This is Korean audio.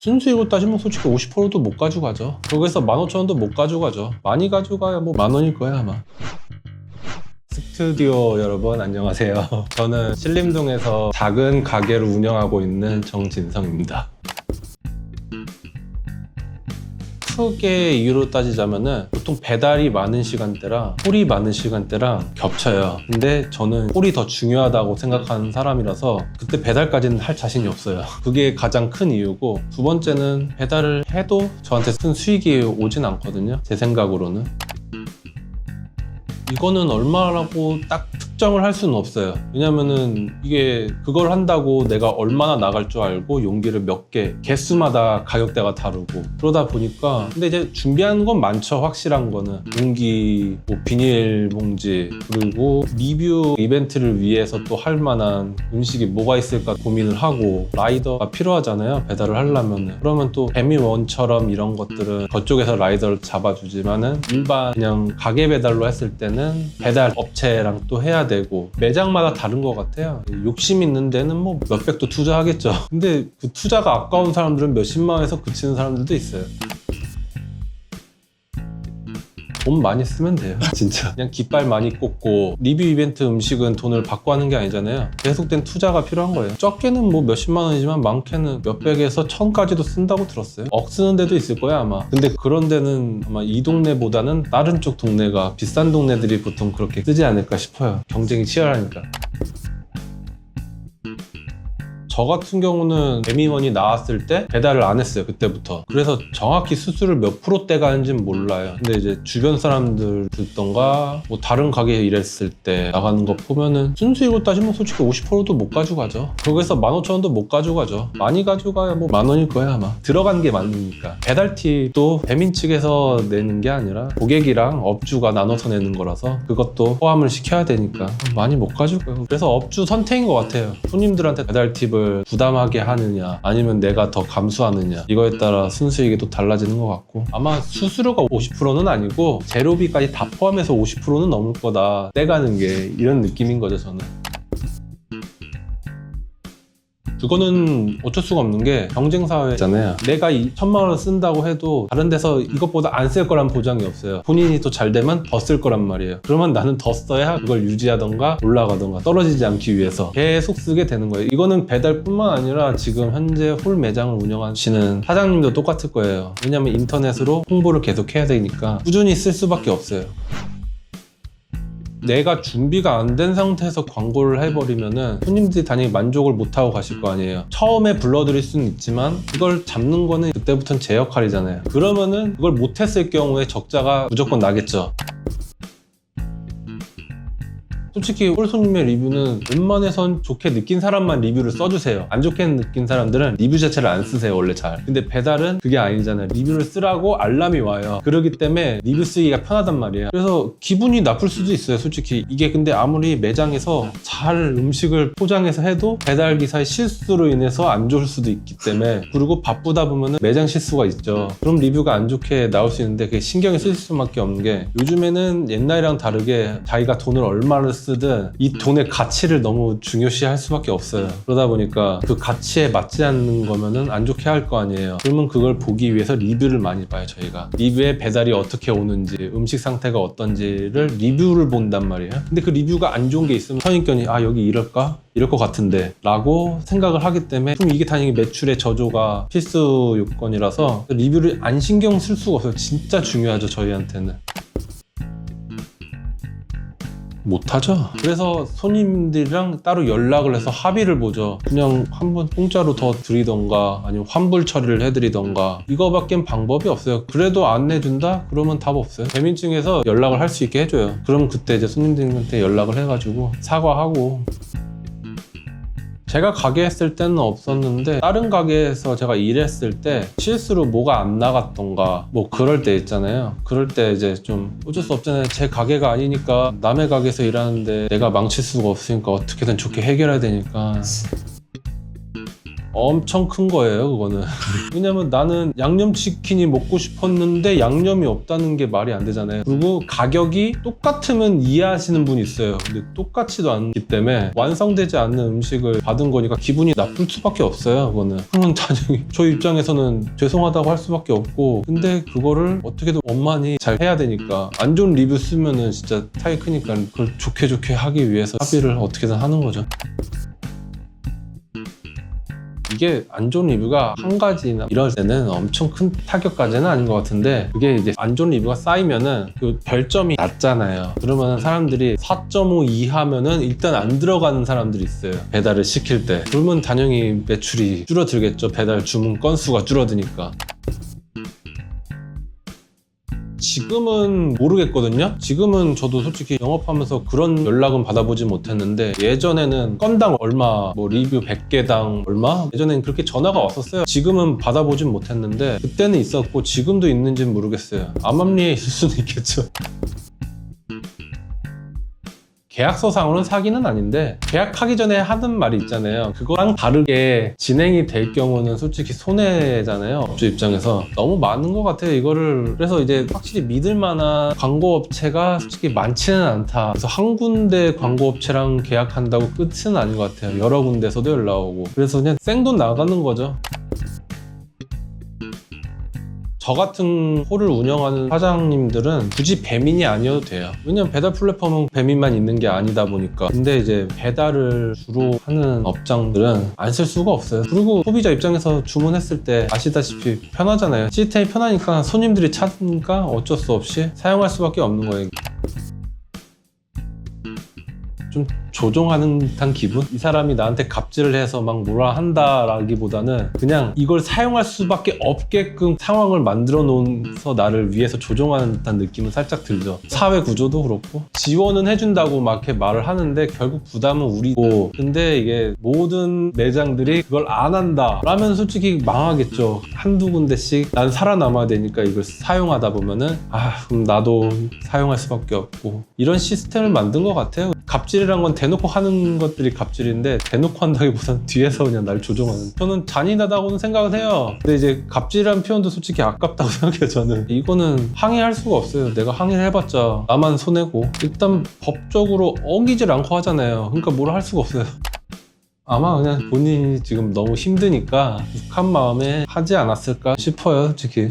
순수익으로 따지면 솔직히 50%도 못 가져가죠. 거기서 15,000원도 못 가져가죠. 많이 가져가야 뭐 10,000원일 거야 아마. 스튜디오 여러분 안녕하세요. 저는 신림동에서 작은 가게를 운영하고 있는 정진성입니다. 크게 이유로 따지자면은 보통 배달이 많은 시간대랑 홀이 많은 시간대랑 겹쳐요. 근데 저는 홀이 더 중요하다고 생각하는 사람이라서 그때 배달까지는 할 자신이 없어요. 그게 가장 큰 이유고, 두 번째는 배달을 해도 저한테 큰 수익이 오진 않거든요, 제 생각으로는. 이거는 얼마라고 딱 특정을 할 수는 없어요. 왜냐면은 이게 그걸 한다고 내가 얼마나 나갈 줄 알고 용기를 몇 개, 개수마다 가격대가 다르고 그러다 보니까. 근데 이제 준비하는 건 많죠. 확실한 거는 용기, 뭐 비닐봉지, 그리고 리뷰 이벤트를 위해서 또 할 만한 음식이 뭐가 있을까 고민을 하고, 라이더가 필요하잖아요, 배달을 하려면은. 그러면 또 배미원처럼 이런 것들은 그쪽에서 라이더를 잡아주지만은 일반 그냥 가게 배달로 했을 때는 배달 업체랑 또 해야 되고, 매장마다 다른 것 같아요. 욕심 있는 데는 뭐 몇백도 투자하겠죠. 근데 그 투자가 아까운 사람들은 몇십만 원에서 그치는 사람들도 있어요. 돈 많이 쓰면 돼요, 진짜. 그냥 깃발 많이 꽂고. 리뷰 이벤트 음식은 돈을 받고 하는 게 아니잖아요. 계속된 투자가 필요한 거예요. 적게는 뭐 몇십만 원이지만 많게는 몇백에서 1,000까지도 쓴다고 들었어요. 억 쓰는 데도 있을 거야 아마. 근데 그런 데는 아마 이 동네보다는 다른 쪽 동네가, 비싼 동네들이 보통 그렇게 쓰지 않을까 싶어요. 경쟁이 치열하니까. 저 같은 경우는 배미원이 나왔을 때 배달을 안 했어요, 그때부터. 그래서 정확히 수수료 몇 프로대 가는지는 몰라요. 근데 이제 주변 사람들 듣던가 뭐 다른 가게에 일했을 때 나가는 거 보면은 순수익으로 따지면 솔직히 50%도 못 가져가죠. 거기서 15,000원도 못 가져가죠. 많이 가져가야 뭐 10,000원일 거야 아마. 들어간 게 많으니까. 배달팁도 배민 측에서 내는 게 아니라 고객이랑 업주가 나눠서 내는 거라서 그것도 포함을 시켜야 되니까 많이 못 가져가요. 그래서 업주 선택인 것 같아요. 손님들한테 배달팁을 부담하게 하느냐 아니면 내가 더 감수하느냐, 이거에 따라 순수익이 또 달라지는 것 같고, 아마 수수료가 50%는 아니고 재료비까지 다 포함해서 50%는 넘을 거다, 떼가는 게. 이런 느낌인 거죠, 저는. 그거는 어쩔 수가 없는 게 경쟁사회잖아요. 내가 1,000만 원 쓴다고 해도 다른 데서 이것보다 안 쓸 거란 보장이 없어요. 본인이 또 잘 되면 더 쓸 거란 말이에요. 그러면 나는 더 써야 그걸 유지하던가 올라가던가 떨어지지 않기 위해서 계속 쓰게 되는 거예요. 이거는 배달뿐만 아니라 지금 현재 홀 매장을 운영하시는 사장님도 똑같을 거예요. 왜냐면 인터넷으로 홍보를 계속 해야 되니까 꾸준히 쓸 수밖에 없어요. 내가 준비가 안 된 상태에서 광고를 해버리면은 손님들이 당연히 만족을 못하고 가실 거 아니에요. 처음에 불러드릴 수는 있지만 그걸 잡는 거는 그때부터는 제 역할이잖아요. 그러면은 그걸 못했을 경우에 적자가 무조건 나겠죠. 솔직히 홀 손님의 리뷰는 웬만해선 좋게 느낀 사람만 리뷰를 써주세요. 안 좋게 느낀 사람들은 리뷰 자체를 안 쓰세요, 원래 잘. 근데 배달은 그게 아니잖아요. 리뷰를 쓰라고 알람이 와요. 그러기 때문에 리뷰 쓰기가 편하단 말이에요. 그래서 기분이 나쁠 수도 있어요, 솔직히. 이게 근데 아무리 매장에서 잘 음식을 포장해서 해도 배달 기사의 실수로 인해서 안 좋을 수도 있기 때문에. 그리고 바쁘다 보면 매장 실수가 있죠. 그럼 리뷰가 안 좋게 나올 수 있는데 그게 신경이 쓸 수밖에 없는 게, 요즘에는 옛날이랑 다르게 자기가 돈을 얼마를 쓰든 이 돈의 가치를 너무 중요시할 수밖에 없어요. 그러다 보니까 그 가치에 맞지 않는 거면은 안 좋게 할 거 아니에요. 그러면 그걸 보기 위해서 리뷰를 많이 봐요, 저희가. 리뷰에 배달이 어떻게 오는지, 음식 상태가 어떤지를 리뷰를 본단 말이에요. 근데 그 리뷰가 안 좋은 게 있으면 선입견이 여기 이럴까? 이럴 것 같은데 라고 생각을 하기 때문에 좀 이게 당연히 매출의 저조가 필수 요건이라서 리뷰를 안 신경 쓸 수가 없어요. 진짜 중요하죠, 저희한테는. 못하죠. 그래서 손님들이랑 따로 연락을 해서 합의를 보죠. 그냥 한번 공짜로 더 드리던가 아니면 환불 처리를 해드리던가, 이거밖엔 방법이 없어요. 그래도 안 해준다? 그러면 답 없어요. 배민증에서 연락을 할 수 있게 해줘요. 그럼 그때 이제 손님들한테 연락을 해가지고 사과하고. 제가 가게 했을 때는 없었는데 다른 가게에서 제가 일했을 때 실수로 뭐가 안 나갔던가 뭐 그럴 때 있잖아요. 그럴 때 이제 좀 어쩔 수 없잖아요. 제 가게가 아니니까 남의 가게에서 일하는데 내가 망칠 수가 없으니까 어떻게든 좋게 해결해야 되니까 엄청 큰 거예요, 그거는. 왜냐면 나는 양념치킨이 먹고 싶었는데 양념이 없다는 게 말이 안 되잖아요. 그리고 가격이 똑같으면 이해하시는 분이 있어요. 근데 똑같지도 않기 때문에 완성되지 않는 음식을 받은 거니까 기분이 나쁠 수밖에 없어요, 그거는. 그러면 당연히 저희 입장에서는 죄송하다고 할 수밖에 없고, 근데 그거를 어떻게든 원만히 잘 해야 되니까 안 좋은 리뷰 쓰면은 진짜 차이 크니까 그걸 좋게 하기 위해서 합의를 어떻게든 하는 거죠. 이게 안 좋은 리뷰가 한 가지나 이럴 때는 엄청 큰 타격까지는 아닌 것 같은데, 그게 이제 안 좋은 리뷰가 쌓이면은 그 별점이 낮잖아요. 그러면 사람들이 4.5 이하면은 일단 안 들어가는 사람들이 있어요, 배달을 시킬 때. 그러면 당연히 매출이 줄어들겠죠, 배달 주문 건수가 줄어드니까. 지금은 모르겠거든요. 지금은 저도 솔직히 영업하면서 그런 연락은 받아보지 못했는데, 예전에는 건당 얼마, 뭐 리뷰 100개당 얼마? 예전에는 그렇게 전화가 왔었어요. 지금은 받아보진 못했는데 그때는 있었고 지금도 있는지는 모르겠어요. 암암리에 있을 수는 있겠죠. 계약서상으로는 사기는 아닌데, 계약하기 전에 하는 말이 있잖아요. 그거랑 다르게 진행이 될 경우는 솔직히 손해잖아요, 업주 입장에서. 너무 많은 것 같아요, 이거를. 그래서 이제 확실히 믿을 만한 광고업체가 솔직히 많지는 않다. 그래서 한 군데 광고업체랑 계약한다고 끝은 아닌 것 같아요. 여러 군데서도 연락 오고. 그래서 그냥 생돈 나가는 거죠. 저 같은 홀을 운영하는 사장님들은 굳이 배민이 아니어도 돼요. 왜냐면 배달 플랫폼은 배민만 있는 게 아니다 보니까. 근데 이제 배달을 주로 하는 업장들은 안 쓸 수가 없어요. 그리고 소비자 입장에서 주문했을 때 아시다시피 편하잖아요. 시스템이 편하니까 손님들이 찾으니까 어쩔 수 없이 사용할 수밖에 없는 거예요. 좀 조종하는 듯한 기분? 이 사람이 나한테 갑질을 해서 막 뭐라 한다라기보다는 그냥 이걸 사용할 수밖에 없게끔 상황을 만들어 놓아서 나를 위해서 조종하는 듯한 느낌은 살짝 들죠. 사회 구조도 그렇고 지원은 해준다고 막 이렇게 말을 하는데 결국 부담은 우리고, 근데 이게 모든 매장들이 그걸 안 한다 라면 솔직히 망하겠죠. 한두 군데씩 난 살아남아야 되니까 이걸 사용하다 보면은 그럼 나도 사용할 수밖에 없고, 이런 시스템을 만든 것 같아요. 갑질이란 건 대놓고 하는 것들이 갑질인데, 대놓고 한다기보다는 뒤에서 그냥 날 조종하는, 저는 잔인하다고는 생각은 해요. 근데 이제 갑질이라는 표현도 솔직히 아깝다고 생각해요. 저는 이거는 항의할 수가 없어요. 내가 항의를 해봤자 나만 손해고, 일단 법적으로 어기질 않고 하잖아요. 그러니까 뭘 할 수가 없어요. 아마 그냥 본인이 지금 너무 힘드니까 욱한 마음에 하지 않았을까 싶어요, 솔직히.